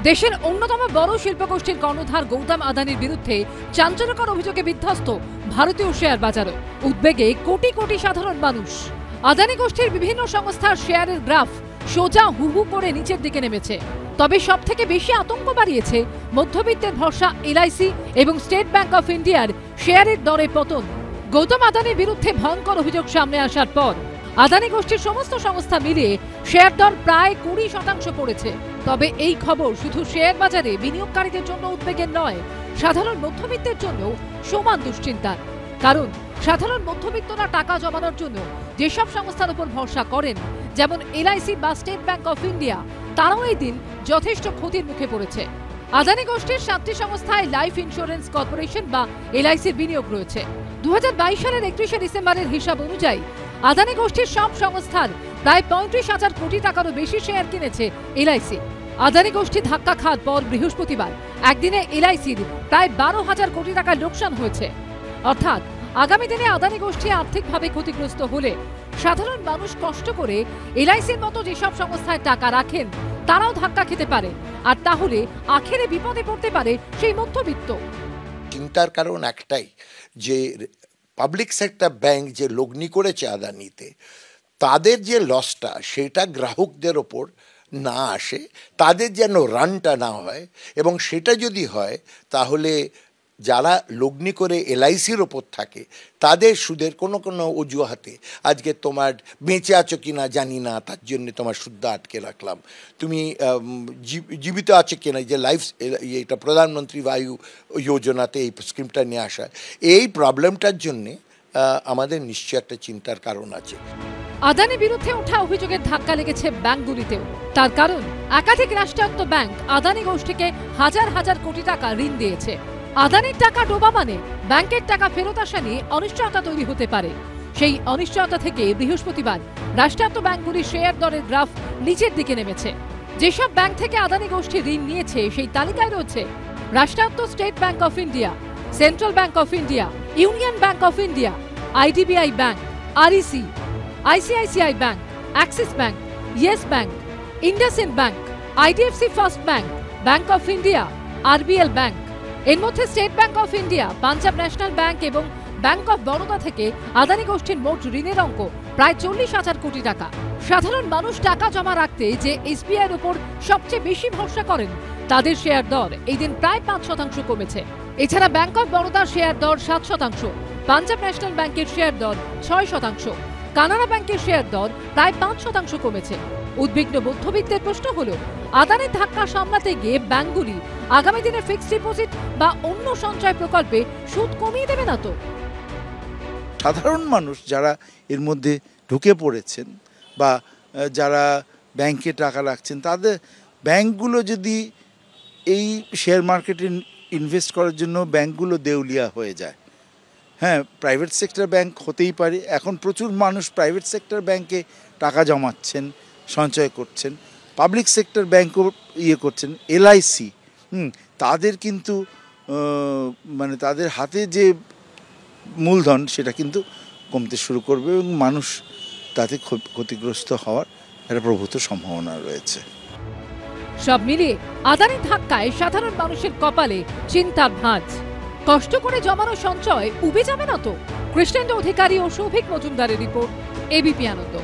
দেশের অন্যতম বড় শিল্পগোষ্ঠীর কর্ণধার গৌতম আদানির বিরুদ্ধে চাঞ্চল্যকর অভিযোগে বিধ্বস্ত ভারতীয় শেয়ার বাজারও। উদ্বেগে কোটি কোটি সাধারণ মানুষ। আদানি গোষ্ঠীর বিভিন্ন সংস্থার শেয়ারের গ্রাফ সোজা হুহু করে নিচের দিকে নেমেছে। তবে সবথেকে বেশি আতঙ্ক বাড়িয়েছে মধ্যবিত্তের ভরসা এলআইসি এবং স্টেট ব্যাংক অফ ইন্ডিয়ার শেয়ারের দরে পতন। গৌতম আদানির বিরুদ্ধে ভয়ঙ্কর অভিযোগ সামনে আসার পর আদানি গোষ্ঠীর সমস্ত সংস্থা মিলিয়ে শেয়ার দর প্রায় 20% পড়েছে। তবে এই খবর শুধু শেয়ার বাজারে বিনিয়োগকারীদের জন্য উদ্বেগের নয়, সাধারণ মধ্যবিত্তের জন্য সমান দুশ্চিন্তার। কারণ সাধারণ মধ্যবিত্তরা টাকা জমানোর জন্য যেসব সংস্থার উপর ভরসা করেন, যেমন এলআইসি বা স্টেট ব্যাংক অফ ইন্ডিয়া, তারাও এই দিন যথেষ্ট ক্ষতির মুখে পড়েছে। আদানি গোষ্ঠীর 7টি সংস্থায় লাইফ ইন্স্যুরেন্স কর্পোরেশন বা এলআইসির বিনিয়োগ রয়েছে। 2022 সালের 31শে ডিসেম্বরের হিসাব অনুযায়ী আদানি গোষ্ঠীর সব সংস্থার প্রায় 35,000 কোটি টাকারও বেশি শেয়ার কিনেছে এলআইসি। আদানি গোষ্ঠী ধাক্কা খাওয়ার পর বৃহস্পতিবার একদিনে এলআইসির প্রায় 12,000 কোটি টাকার লোকসান হয়েছে। অর্থাৎ আগামী দিনে আদানি গোষ্ঠী আর্থিকভাবে ক্ষতিগ্রস্ত হলে সাধারণ মানুষ কষ্ট করে এলআইসির মতো যেসব সংস্থায় টাকা রাখেন তারাও ধাক্কা খেতে পারে, আর তাহলে আখেরে বিপদে পড়তে পারে সেই মধ্যবিত্ত। চিন্তার কারণ একটাই, যে পাবলিক সেক্টর ব্যাংক যে লগ্নি করেছে আদানিতে, তাদের যে লসটা সেটা গ্রাহকদের ওপর না আসে, তাদের যেন রানটা না হয়, এবং সেটা যদি হয় তাহলে যারা লগ্নি করে এলআইসির ওপর থাকে তাদের সুদের কোনো কোনো অজুহাতে, আজকে তোমার বেঁচে আছো কি না জানি না তার জন্য তোমার সুদ আটকে রাখলাম, তুমি জীবিত আছো কিনা, যে লাইফ এটা প্রধানমন্ত্রী বায়ু যোজনাতে এই স্কিমটা নিয়ে আসা, এই প্রবলেমটার জন্যে আমাদের নিশ্চয় একটা চিন্তার কারণ আছে। আদানি বিরুদ্ধে ওঠা অভিযোগের ধাক্কা লেগেছে ব্যাংকগুলিতেও। তার কারণ একাধিক রাষ্ট্রায়ত্ত ব্যাংক আদানি গোষ্ঠীকে হাজার হাজার কোটি টাকা ঋণ দিয়েছে। আদানির টাকা ডোবা মানে ব্যাংকের টাকা ফেরত আসা নিয়ে অনিশ্চয়তা তৈরি হতে পারে। সেই অনিশ্চয়তা থেকে বৃহস্পতিবার রাষ্ট্রায়ত্ত ব্যাংকগুলির শেয়ার দরের গ্রাফ নিচের দিকে নেমেছে। যেসব ব্যাংক থেকে আদানি গোষ্ঠী ঋণ নিয়েছে সেই তালিকায় রয়েছে রাষ্ট্রায়ত্ত state bank of India, central bank of India, union bank of India, IDBI bank, REC, ICICI bank, Axis bank, yes bank, IndusInd bank, IDFC first bank, bank of India, RBL bank. এর মধ্যে state bank of India, Punjab national bank এবং bank of Baroda থেকে আদানি গোষ্ঠীর মোট ঋণের অঙ্ক প্রায় 40,000 কোটি টাকা। সাধারণ মানুষ টাকা জমা রাখতে যে এসবিআইয়ের উপর সবচেয়ে বেশি ভরসা করেন, তাদের শেয়ার দর এই দিন প্রায় 5% কমেছে। এছাড়া ব্যাংক অফ বরোদার শেয়ার দর 7%, পাঞ্জাব ন্যাশনাল ব্যাংকের শেয়ার দর 6%, কানাড়া ব্যাংকের শেয়ার দর প্রায় 5% কমেছে। উদ্বিগ্ন মধ্যবিত্তের প্রশ্ন হলো, আদানির ধাক্কা সামলাতে গিয়ে ব্যাংকগুলি আগামী দিনে ফিক্সড ডিপোজিট বা অন্য সঞ্চয় প্রকল্পে সুদ কমিয়ে দেবে না তো? সাধারণ মানুষ যারা এর মধ্যে ঢুকে পড়েছেন বা যারা ব্যাংকে টাকা রাখছেন, তাদের ব্যাংকগুলো যদি এই শেয়ার মার্কেটে ইনভেস্ট করার জন্য ব্যাংকগুলো দেউলিয়া হয়ে যায়, হ্যাঁ, প্রাইভেট সেক্টর ব্যাংক হতেই পারে। এখন প্রচুর মানুষ প্রাইভেট সেক্টর ব্যাংকে টাকা জমাচ্ছেন, সঞ্চয় করছেন, পাবলিক সেক্টর ব্যাংকও করছেন। এলআইসি তাদের কিন্তু মানে তাদের হাতে যে মূলধন সেটা কিন্তু কমতে শুরু করবে এবং মানুষ তাতে ক্ষতিগ্রস্ত হওয়ার একটা প্রভূত সম্ভাবনা রয়েছে। সব মিলিয়ে আদানির ধাক্কায় সাধারণ মানুষের কপালে চিন্তার ভাঁজ। কষ্ট করে জমানো সঞ্চয় উবে যাবে না তো? কৃষ্ণেন্দ্র অধিকারী ও সৌভিক মজুমদারের রিপোর্ট, এবিপি আনন্দ।